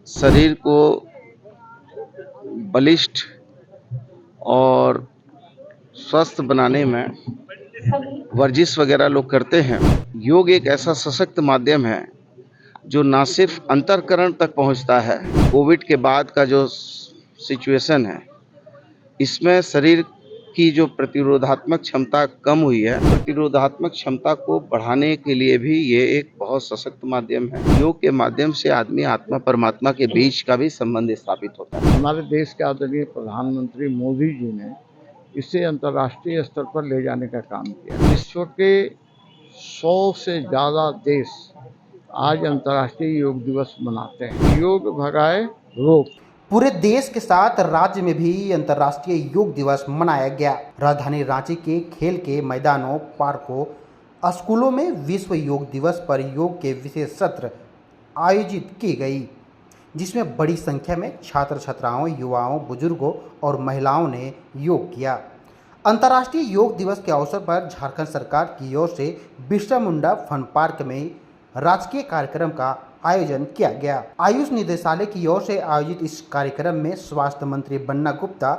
शरीर को बलिष्ठ और स्वस्थ बनाने में वर्जिश वगैरह लोग करते हैं। योग एक ऐसा सशक्त माध्यम है जो ना सिर्फ अंतःकरण तक पहुंचता है। कोविड के बाद का जो सिचुएशन है, इसमें शरीर की जो प्रतिरोधात्मक क्षमता कम हुई है, प्रतिरोधात्मक क्षमता को बढ़ाने के लिए भी ये एक बहुत सशक्त माध्यम है। योग के माध्यम से आदमी आत्मा परमात्मा के बीच का भी संबंध स्थापित होता है। हमारे देश के आदरणीय प्रधानमंत्री मोदी जी ने इसे अंतर्राष्ट्रीय स्तर पर ले जाने का काम किया। विश्व के 100 से ज़्यादा देश आज अंतर्राष्ट्रीय योग दिवस मनाते हैं। योग भगाए रोग। पूरे देश के साथ राज्य में भी अंतर्राष्ट्रीय योग दिवस मनाया गया। राजधानी रांची के खेल के मैदानों, पार्कों, स्कूलों में विश्व योग दिवस पर योग के विशेष सत्र आयोजित की गई, जिसमें बड़ी संख्या में छात्र छात्राओं, युवाओं, बुजुर्गों और महिलाओं ने योग किया। अंतर्राष्ट्रीय योग दिवस के अवसर पर झारखंड सरकार की ओर से बिरसा मुंडा फन पार्क में राजकीय कार्यक्रम का आयोजन किया गया। आयुष निदेशालय की ओर से आयोजित इस कार्यक्रम में स्वास्थ्य मंत्री बन्ना गुप्ता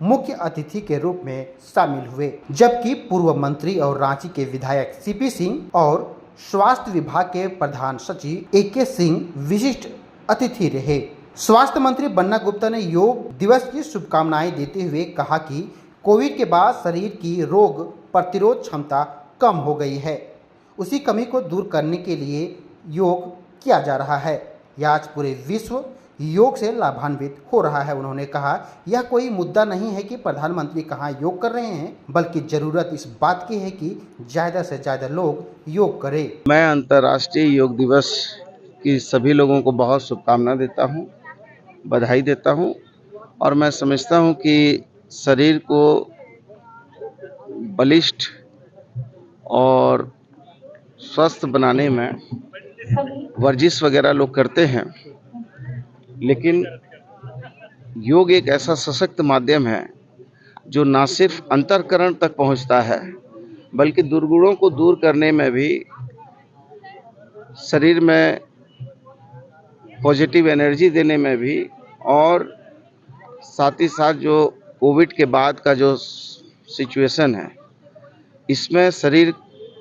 मुख्य अतिथि के रूप में शामिल हुए, जबकि पूर्व मंत्री और रांची के विधायक सीपी सिंह और स्वास्थ्य विभाग के प्रधान सचिव AK सिंह विशिष्ट अतिथि रहे। स्वास्थ्य मंत्री बन्ना गुप्ता ने योग दिवस की शुभकामनाएं देते हुए कहा कि कोविड के बाद शरीर की रोग प्रतिरोध क्षमता कम हो गई है। उसी कमी को दूर करने के लिए योग किया जा रहा है। यह आज पूरे विश्व योग से लाभान्वित हो रहा है। उन्होंने कहा, यह कोई मुद्दा नहीं है कि प्रधानमंत्री कहाँ योग कर रहे हैं, बल्कि जरूरत इस बात की है कि ज़्यादा से ज़्यादा लोग योग करें। मैं अंतर्राष्ट्रीय योग दिवस की सभी लोगों को बहुत शुभकामना देता हूं, बधाई देता हूं और मैं समझता हूं कि शरीर को बलिष्ठ और स्वस्थ बनाने में वर्जिश वगैरह लोग करते हैं, लेकिन योग एक ऐसा सशक्त माध्यम है जो ना सिर्फ अंतःकरण तक पहुंचता है, बल्कि दुर्गुणों को दूर करने में भी, शरीर में पॉजिटिव एनर्जी देने में भी, और साथ ही साथ जो कोविड के बाद का जो सिचुएशन है, इसमें शरीर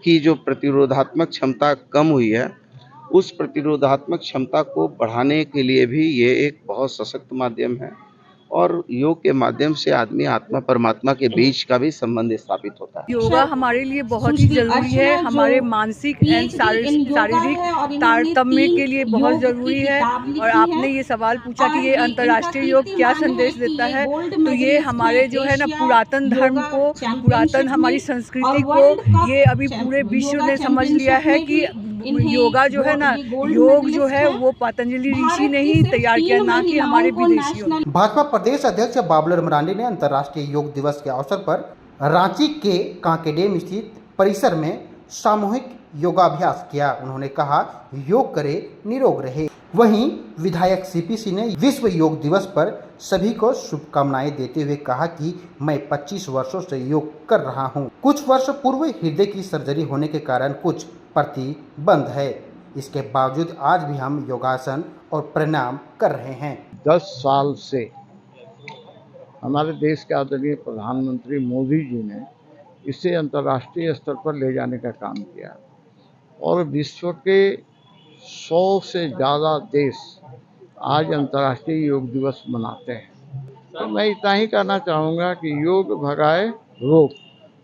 की जो प्रतिरोधात्मक क्षमता कम हुई है, उस प्रतिरोधात्मक क्षमता को बढ़ाने के लिए भी ये एक बहुत सशक्त माध्यम है और योग के माध्यम से आदमी आत्मा परमात्मा के बीच का भी संबंध स्थापित होता है। योगा हमारे लिए बहुत ही जरूरी है, हमारे मानसिक एंड शारीरिक तारतम्य के लिए बहुत जरूरी है। और आपने ये सवाल पूछा कि ये अंतर्राष्ट्रीय योग क्या संदेश देता है, तो ये हमारे जो है ना पुरातन धर्म को, पुरातन हमारी संस्कृति को ये अभी पूरे विश्व ने समझ लिया है कि योगा जो है ना, योग जो है वो पतंजलि ऋषि ने ही तैयार किया, ना कि हमारे विदेशियों ने। भाजपा प्रदेश अध्यक्ष बाबुलाल मरांडी ने अंतर्राष्ट्रीय योग दिवस के अवसर पर रांची के कांकेडेम स्थित परिसर में सामूहिक योगाभ्यास किया। उन्होंने कहा, योग करे निरोग रहे। वहीं विधायक सीपी सिंह ने विश्व योग दिवस पर सभी को शुभकामनाएं देते हुए कहा कि मैं 25 वर्षों से योग कर रहा हूं। कुछ वर्ष पूर्व हृदय की सर्जरी होने के कारण कुछ प्रतिबंध है, इसके बावजूद आज भी हम योगासन और प्राणायाम कर रहे हैं। 10 साल से हमारे देश के आदरणीय प्रधानमंत्री मोदी जी ने इसे अंतर्राष्ट्रीय स्तर पर ले जाने का काम किया और विश्व के 100 से ज़्यादा देश आज अंतर्राष्ट्रीय योग दिवस मनाते हैं। तो मैं इतना ही कहना चाहूँगा कि योग भगाए रोग।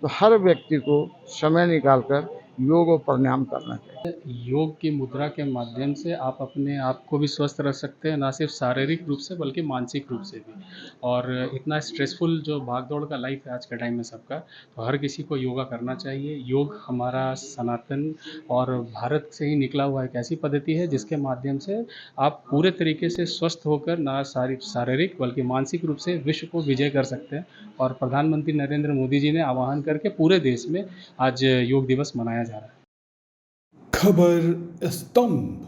तो हर व्यक्ति को समय निकालकर योग और प्राणायाम करना चाहिए। योग की मुद्रा के माध्यम से आप अपने आप को भी स्वस्थ रख सकते हैं, ना सिर्फ शारीरिक रूप से बल्कि मानसिक रूप से भी। और इतना स्ट्रेसफुल जो भागदौड़ का लाइफ है आज के टाइम में सबका, तो हर किसी को योगा करना चाहिए। योग हमारा सनातन और भारत से ही निकला हुआ एक ऐसी पद्धति है जिसके माध्यम से आप पूरे तरीके से स्वस्थ होकर ना शारीरिक बल्कि मानसिक रूप से विश्व को विजय कर सकते हैं। और प्रधानमंत्री नरेंद्र मोदी जी ने आह्वान करके पूरे देश में आज योग दिवस मनाया जा रहा है। खबर स्तंभ।